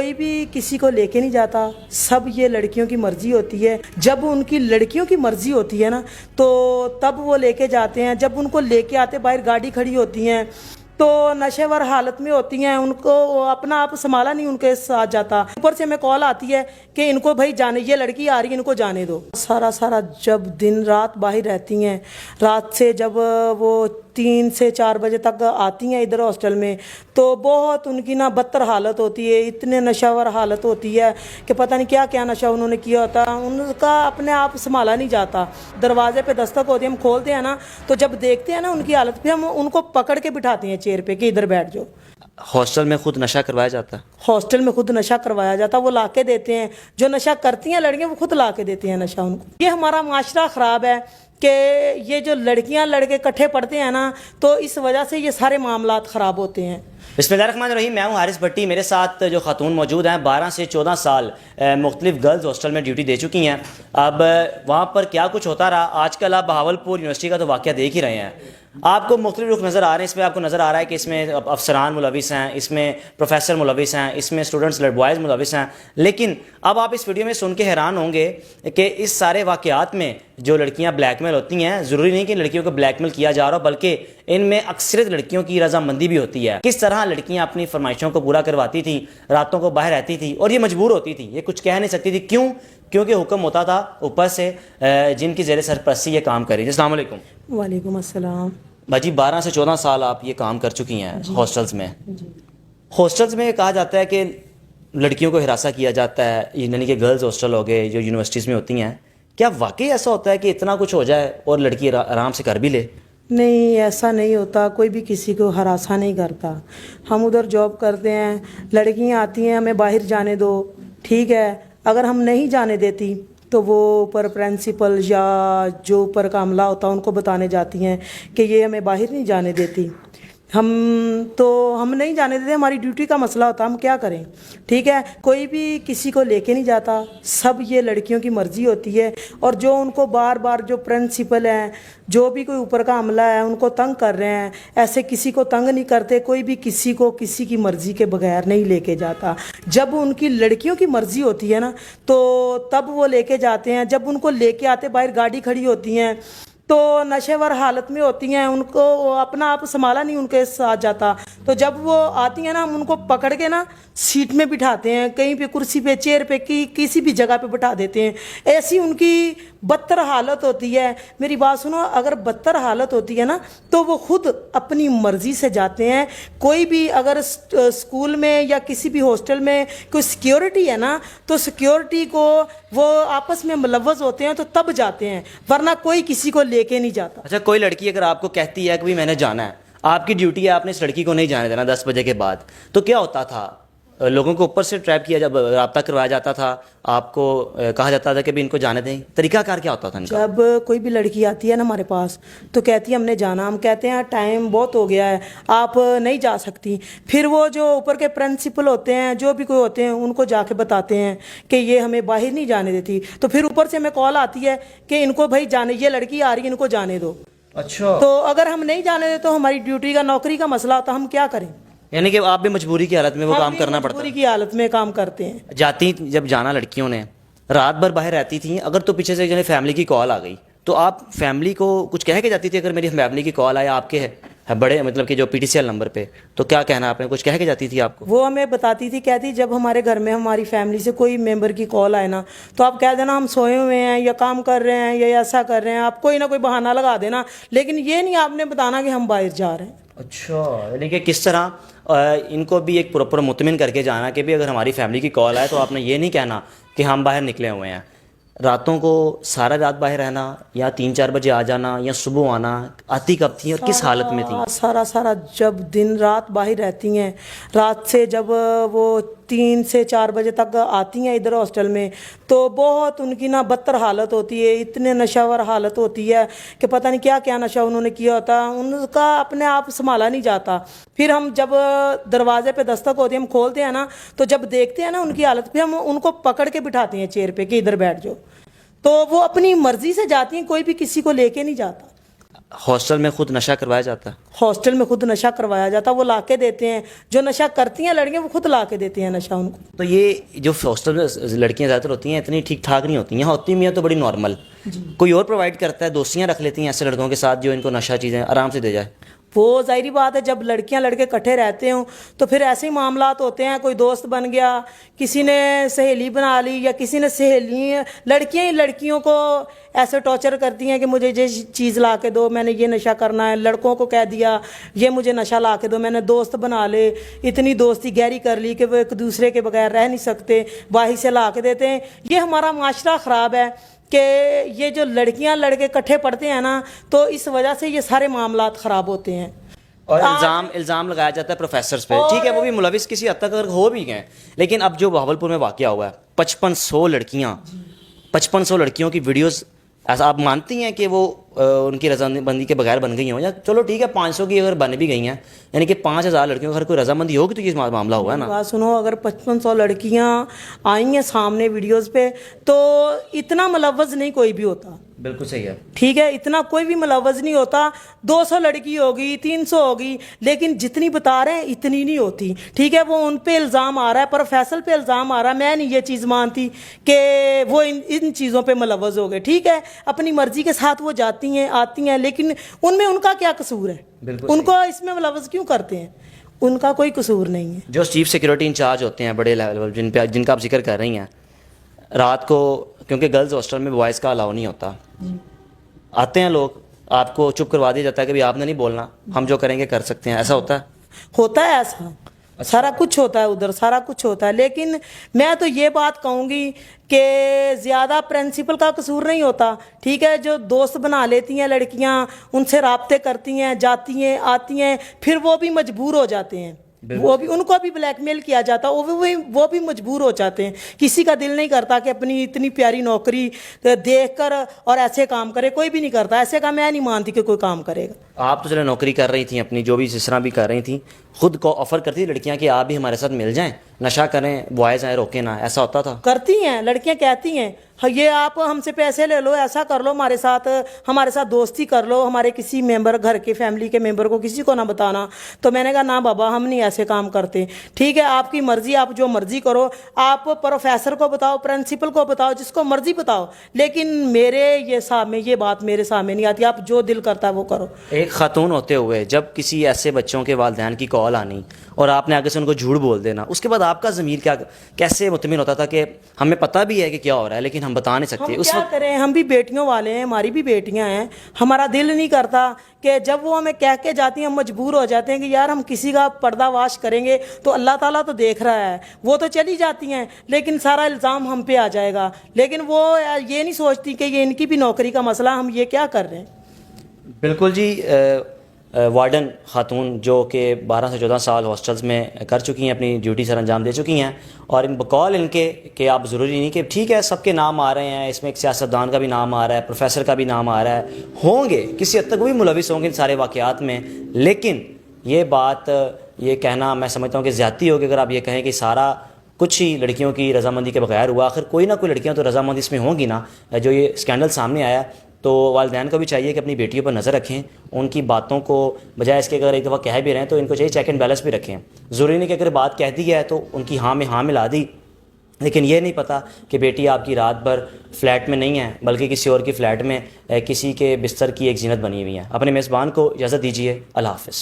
کوئی بھی کسی کو لے کے نہیں جاتا، سب یہ لڑکیوں کی مرضی ہوتی ہے۔ جب ان کی لڑکیوں کی مرضی ہوتی ہے نا تو تب وہ لے کے جاتے ہیں۔ جب ان کو لے کے آتے، باہر گاڑی کھڑی ہوتی ہیں تو نشے ور حالت میں ہوتی ہیں، ان کو اپنا آپ سنبھالا نہیں ان کے ساتھ جاتا۔ اوپر سے ہمیں کال آتی ہے کہ ان کو بھائی جانے، یہ لڑکی آ رہی ہے، ان کو جانے دو۔ سارا جب دن رات باہر رہتی ہیں، رات سے جب وہ 3 سے 4 بجے تک آتی ہیں ادھر ہاسٹل میں تو بہت ان کی نا بدتر حالت ہوتی ہے، اتنے نشہ ور حالت ہوتی ہے کہ پتہ نہیں کیا کیا نشہ انہوں نے کیا ہوتا ہے، ان کا اپنے آپ سنبھالا نہیں جاتا۔ دروازے پہ دستک ہوتی ہے، ہم کھولتے ہیں نا تو جب دیکھتے ہیں نا ان کی حالت پہ، ہم ان کو پکڑ کے بٹھاتے ہیں چیئر پہ کہ ادھر بیٹھ جاؤ۔ ہاسٹل میں خود نشہ کروایا جاتا ہے؟ ہاسٹل میں خود نشہ کروایا جاتا، وہ لا کے دیتے ہیں، جو نشہ کرتی ہیں لڑکیاں وہ خود لا کے دیتے ہیں نشہ ان کو۔ یہ ہمارا معاشرہ خراب ہے کہ یہ جو لڑکیاں لڑکے اکٹھے پڑھتے ہیں نا تو اس وجہ سے یہ سارے معاملات خراب ہوتے ہیں۔ بسم اللہ الرحمن الرحیم، میں ہوں حارث بھٹی۔ میرے ساتھ جو خاتون موجود ہیں 12 سے 14 سال مختلف گرلز ہاسٹل میں ڈیوٹی دے چکی ہیں۔ اب وہاں پر کیا کچھ ہوتا رہا، آج کل آپ بہاولپور یونیورسٹی کا تو واقعہ دیکھ ہی رہے ہیں۔ آپ کو مختلف رخ نظر آ رہے ہیں، اس میں آپ کو نظر آ رہا ہے کہ اس میں افسران ملوث ہیں، اس میں پروفیسر ملوث ہیں، اس میں اسٹوڈنٹس بوائز ملوث ہیں۔ لیکن اب آپ اس ویڈیو میں سن کے حیران ہوں گے کہ اس سارے واقعات میں جو لڑکیاں بلیک میل ہوتی ہیں، ضروری نہیں کہ لڑکیوں کو بلیک میل کیا جا رہا ہو، بلکہ ان میں اکثریت لڑکیوں کی رضامندی بھی ہوتی ہے۔ کس طرح لڑکیاں اپنی فرمائشوں کو پورا کرواتی تھیں، راتوں کو باہر رہتی تھیں اور یہ مجبور ہوتی تھیں، یہ کچھ کہہ نہیں سکتی تھی۔ کیوں؟ کیونکہ حکم ہوتا تھا اوپر سے جن کی زیر سرپرستی یہ کام کری۔ السلام علیکم۔ وعلیکم السلام۔ باجی 12 سے 14 سال آپ یہ کام کر چکی ہیں ہاسٹلز میں۔ ہاسٹلز میں کہا جاتا ہے کہ لڑکیوں کو ہراساں کیا جاتا ہے، یعنی کہ گرلز ہاسٹل ہو گئے جو یونیورسٹیز میں ہوتی ہیں، کیا واقعی ایسا ہوتا ہے کہ اتنا کچھ ہو جائے اور لڑکی آرام سے کر بھی لے؟ نہیں، ایسا نہیں ہوتا، کوئی بھی کسی کو ہراساں نہیں کرتا۔ ہم ادھر جاب کرتے ہیں، لڑکیاں آتی ہیں ہمیں باہر جانے دو، ٹھیک ہے، اگر ہم نہیں جانے دیتی تو وہ اوپر پرنسپل یا جو اوپر کا عملہ ہوتا ہے ان کو بتانے جاتی ہیں کہ یہ ہمیں باہر نہیں جانے دیتی۔ ہم نہیں جانے دیتے، ہماری ڈیوٹی کا مسئلہ ہوتا، ہم کیا کریں، ٹھیک ہے۔ کوئی بھی کسی کو لے کے نہیں جاتا، سب یہ لڑکیوں کی مرضی ہوتی ہے، اور جو ان کو بار بار جو پرنسپل ہیں، جو بھی کوئی اوپر کا عملہ ہے ان کو تنگ کر رہے ہیں، ایسے کسی کو تنگ نہیں کرتے، کوئی بھی کسی کو کسی کی مرضی کے بغیر نہیں لے کے جاتا۔ جب ان کی لڑکیوں کی مرضی ہوتی ہے نا تو تب وہ لے کے جاتے ہیں۔ جب ان کو لے کے آتے، باہر گاڑی کھڑی ہوتی ہیں تو نشے ور حالت میں ہوتی ہیں، ان کو اپنا آپ سنبھالا نہیں ان کے ساتھ جاتا، تو جب وہ آتی ہیں نا ہم ان کو پکڑ کے نا سیٹ میں بٹھاتے ہیں، کہیں پہ کرسی پہ، چیئر پہ، کسی بھی جگہ پہ بٹھا دیتے ہیں۔ ایسی ان کی بدتر حالت ہوتی ہے۔ میری بات سنو، اگر بدتر حالت ہوتی ہے نا تو وہ خود اپنی مرضی سے جاتے ہیں۔ کوئی بھی اگر اسکول میں یا کسی بھی ہاسٹل میں کوئی سیکیورٹی ہے نا تو سیکیورٹی کو وہ آپس میں ملوث ہوتے ہیں تو تب جاتے ہیں، ورنہ کوئی کسی کو لے کے نہیں جاتا۔ اچھا، کوئی لڑکی اگر آپ کو کہتی ہے کہ میں نے جانا ہے، آپ کی ڈیوٹی ہے، آپ نے اس لڑکی کو نہیں جانے دینا 10 بجے کے بعد، تو کیا ہوتا تھا؟ لوگوں کو اوپر سے ٹریپ کیا، جب رابطہ کروایا جاتا تھا، آپ کو کہا جاتا تھا کہ بھی ان کو جانے دیں، طریقہ کار کیا ہوتا تھا ان کا؟ جب کوئی بھی لڑکی آتی ہے نا ہمارے پاس تو کہتی ہے ہم نے جانا، ہم کہتے ہیں ٹائم بہت ہو گیا ہے، آپ نہیں جا سکتی۔ پھر وہ جو اوپر کے پرنسپل ہوتے ہیں، جو بھی کوئی ہوتے ہیں، ان کو جا کے بتاتے ہیں کہ یہ ہمیں باہر نہیں جانے دیتی، تو پھر اوپر سے ہمیں کال آتی ہے کہ ان کو بھائی جانے، یہ لڑکی آ رہی ہے، ان کو جانے دو۔ اچھا، تو اگر ہم نہیں جانے دے تو ہماری ڈیوٹی کا، نوکری کا مسئلہ ہوتا، ہم کیا کریں؟ یعنی کہ آپ بھی مجبوری کی حالت میں وہ کام کرنا پڑتا مجبوری کی حالت میں کام کرتے ہیں۔ جاتی جب جانا لڑکیوں نے رات بھر باہر رہتی تھیں، اگر تو پیچھے سے فیملی کی کال آ گئی تو آپ فیملی کو کچھ کہہ کے جاتی تھی؟ اگر میری فیملی کی کال آیا آپ کے بڑے مطلب کہ جو PTCL نمبر پہ، تو کیا کہنا آپ نے، کچھ کہہ کے جاتی تھی آپ کو؟ وہ ہمیں بتاتی تھی، کہتی جب ہمارے گھر میں ہماری فیملی سے کوئی ممبر کی کال آئے نا تو آپ کہہ دینا ہم سوئے ہوئے ہیں یا کام کر رہے ہیں یا ایسا کر رہے ہیں، آپ کوئی نہ کوئی بہانہ لگا دینا، لیکن یہ نہیں آپ نے بتانا کہ ہم باہر جا رہے ہیں۔ اچھا، یعنی کہ کس طرح ان کو بھی ایک پراپر مطمئن کر کے جانا کہ بھی اگر ہماری فیملی کی کال آئے تو آپ نے یہ نہیں کہنا کہ ہم باہر نکلے ہوئے ہیں۔ راتوں کو سارا رات باہر رہنا یا 3-4 بجے آ جانا یا صبح آنا، آتی کب تھی اور کس حالت میں تھی؟ سارا جب دن رات باہر رہتی ہیں، رات سے جب وہ 3 سے 4 بجے تک آتی ہیں ادھر ہاسٹل میں تو بہت ان کی نا بدتر حالت ہوتی ہے، اتنے نشہ ور حالت ہوتی ہے کہ پتہ نہیں کیا کیا نشہ انہوں نے کیا ہوتا ہے، ان کا اپنے آپ سنبھالا نہیں جاتا۔ پھر ہم جب دروازے پہ دستک ہوتی ہے، ہم کھولتے ہیں نا تو جب دیکھتے ہیں نا ان کی حالت پہ، ہم ان کو پکڑ کے بٹھاتے ہیں چیئر پہ کہ ادھر بیٹھ جاؤ، تو وہ اپنی مرضی سے جاتی ہیں، کوئی بھی کسی کو لے کے نہیں جاتا۔ ہاسٹل میں خود نشہ کروایا جاتا ہے؟ ہاسٹل میں خود نشہ کروایا جاتا، وہ لا کے دیتے ہیں، جو نشہ کرتی ہیں لڑکیاں وہ خود لا کے دیتے ہیں نشہ ان کو۔ تو یہ جو ہاسٹل میں لڑکیاں زیادہ تر ہوتی ہیں اتنی ٹھیک ٹھاک نہیں ہوتی ہیں، ہوتی بھی ہیں تو بڑی نارمل، کوئی اور پرووائڈ کرتا ہے، دوستیاں رکھ لیتی ہیں ایسے لڑکوں کے ساتھ جو ان کو نشہ چیزیں آرام سے دے جائے؟ وہ ظاہری بات ہے، جب لڑکیاں لڑکے اکٹھے رہتے ہوں تو پھر ایسے ہی معاملات ہوتے ہیں، کوئی دوست بن گیا، کسی نے سہیلی بنا لی، یا کسی نے سہیلی، لڑکیاں ہی لڑکیوں کو ایسے ٹارچر کرتی ہیں کہ مجھے یہ چیز لا کے دو، میں نے یہ نشہ کرنا ہے، لڑکوں کو کہہ دیا یہ مجھے نشہ لا کے دو، میں نے دوست بنا لے، اتنی دوستی گہری کر لی کہ وہ ایک دوسرے کے بغیر رہ نہیں سکتے، باہر سے لا کے دیتے ہیں۔ یہ ہمارا معاشرہ خراب ہے کہ یہ جو لڑکیاں لڑکے اکٹھے پڑھتے ہیں نا، تو اس وجہ سے یہ سارے معاملات خراب ہوتے ہیں۔ اور الزام لگایا جاتا ہے پروفیسرز پہ، ٹھیک ہے وہ بھی ملوث کسی حد تک اگر ہو بھی گئے، لیکن اب جو بہاولپور میں واقعہ ہوا ہے 5500 لڑکیاں، 5500 لڑکیوں کی ویڈیوز، ایسا آپ مانتی ہیں کہ وہ ان کی رضامندی کے بغیر بن گئی ہوں؟ یا چلو ٹھیک ہے 500 کی اگر بن بھی گئی ہیں، یعنی کہ 5000 لڑکیوں کا ہر کوئی رضامندی ہوگی تو یہ معاملہ ہوا ہے نا۔ بات سنو، اگر 5500 لڑکیاں آئی ہیں سامنے ویڈیوز پہ تو اتنا ملوث نہیں کوئی بھی ہوتا۔ بالکل صحیح ہے، ٹھیک ہے، اتنا کوئی بھی ملوث نہیں ہوتا، 200 لڑکی ہوگی، 300 ہوگی، لیکن جتنی بتا رہے ہیں اتنی نہیں ہوتی۔ ٹھیک ہے، وہ ان پہ الزام آ رہا ہے، پروفیسر پہ الزام آ رہا ہے، میں نہیں یہ چیز مانتی کہ وہ ان چیزوں پہ ملوث ہو گئے۔ ٹھیک ہے، اپنی مرضی کے ساتھ وہ جاتی ہیں آتی ہیں، لیکن ان میں ان کا کیا قصور ہے؟ ان کو اس میں ملوث کیوں کرتے ہیں؟ ان کا کوئی قصور نہیں ہے۔ جو چیف سیکورٹی انچارج ہوتے ہیں بڑے لیول جن کا آپ ذکر کر رہی ہیں، رات کو کیونکہ گرلز ہاسٹل میں بوائز کا الاؤ نہیں ہوتا، آتے ہیں لوگ، آپ کو چپ کروا دیا جاتا ہے کہ بھی آپ نے نہیں بولنا، ہم جو کریں گے کر سکتے ہیں، ایسا ہوتا ہے؟ ہوتا ہے ایسا، سارا کچھ ہوتا ہے ادھر، سارا کچھ ہوتا ہے، لیکن میں تو یہ بات کہوں گی کہ زیادہ پرنسپل کا قصور نہیں ہوتا۔ ٹھیک ہے، جو دوست بنا لیتی ہیں لڑکیاں، ان سے رابطے کرتی ہیں، جاتی ہیں آتی ہیں، پھر وہ بھی مجبور ہو جاتے ہیں، وہ بھی ان کو بھی بلیک میل کیا جاتا، وہ بھی مجبور ہو جاتے ہیں۔ کسی کا دل نہیں کرتا کہ اپنی اتنی پیاری نوکری دیکھ کر اور ایسے کام کرے، کوئی بھی نہیں کرتا ایسے کا، میں نہیں مانتی کہ کوئی کام کرے گا۔ آپ تو چلے نوکری کر رہی تھیں اپنی، جو بھی جس طرح بھی کر رہی تھیں، خود کو آفر کرتی تھی لڑکیاں کہ آپ بھی ہمارے ساتھ مل جائیں، نشہ کریں، بوائز آئیں روکیں نہ، ایسا ہوتا تھا؟ کرتی ہیں لڑکیاں، کہتی ہیں یہ آپ ہم سے پیسے لے لو، ایسا کر لو، ہمارے ساتھ دوستی کر لو، ہمارے کسی ممبر، گھر کے فیملی کے ممبر کو کسی کو نہ بتانا۔ تو میں نے کہا نہ بابا، ہم نہیں ایسے کام کرتے۔ ٹھیک ہے، آپ کی مرضی، آپ جو مرضی کرو، آپ پروفیسر کو بتاؤ، پرنسپل کو بتاؤ، جس کو مرضی بتاؤ، لیکن یہ بات میرے سامنے نہیں آتی، آپ جو دل کرتا ہے وہ کرو۔ ایک خاتون ہوتے ہوئے جب کسی ایسے بچوں کے والدین کی کال آنی اور آپ نے آگے سے ان کو جھوٹ بول دینا، اس کے بعد آپ کا ضمیر کیسے مطمئن ہوتا تھا کہ ہمیں پتہ بھی ہے کہ کیا ہو رہا ہے لیکن ہم بتا نہیں سکتے؟ ہم کیا کریں، ہم بھی بیٹیوں والے ہیں، ہماری بھی بیٹیاں ہیں، ہمارا دل نہیں کرتا کہ جب وہ ہمیں کہہ کے جاتی ہیں ہم مجبور ہو جاتے ہیں کہ یار ہم کسی کا پردہ واش کریں گے تو اللہ تعالیٰ تو دیکھ رہا ہے، وہ تو چلی جاتی ہیں، لیکن سارا الزام ہم پہ آ جائے گا، لیکن وہ یہ نہیں سوچتی کہ یہ ان کی بھی نوکری کا مسئلہ، ہم یہ کیا کر رہے ہیں۔ بالکل جی، وارڈن خاتون جو کہ 12 سے 14 سال ہاسٹلز میں کر چکی ہیں، اپنی ڈیوٹی سر انجام دے چکی ہیں، اور بقول ان کے کہ آپ ضروری نہیں کہ ٹھیک ہے سب کے نام آ رہے ہیں، اس میں ایک سیاستدان کا بھی نام آ رہا ہے، پروفیسر کا بھی نام آ رہا ہے، ہوں گے کسی حد تک وہ بھی ملوث ہوں گے ان سارے واقعات میں، لیکن یہ بات یہ کہنا میں سمجھتا ہوں کہ زیادتی ہوگی اگر آپ یہ کہیں کہ سارا کچھ ہی لڑکیوں کی رضامندی کے بغیر ہوا۔ آخر کوئی نہ کوئی لڑکیاں تو رضامندی اس میں ہوں گی نا۔ جو یہ اسکینڈل سامنے آیا تو والدین کو بھی چاہیے کہ اپنی بیٹیوں پر نظر رکھیں، ان کی باتوں کو بجائے اس کے اگر ایک دفعہ کہہ بھی رہے ہیں تو ان کو چاہیے چیک اینڈ بیلنس بھی رکھیں۔ ضروری نہیں کہ اگر بات کہہ دی ہے تو ان کی ہاں میں ہاں ملا دی، لیکن یہ نہیں پتہ کہ بیٹی آپ کی رات بھر فلیٹ میں نہیں ہے بلکہ کسی اور کی فلیٹ میں کسی کے بستر کی ایک زینت بنی ہوئی ہے۔ اپنے میزبان کو اجازت دیجیے، اللہ حافظ۔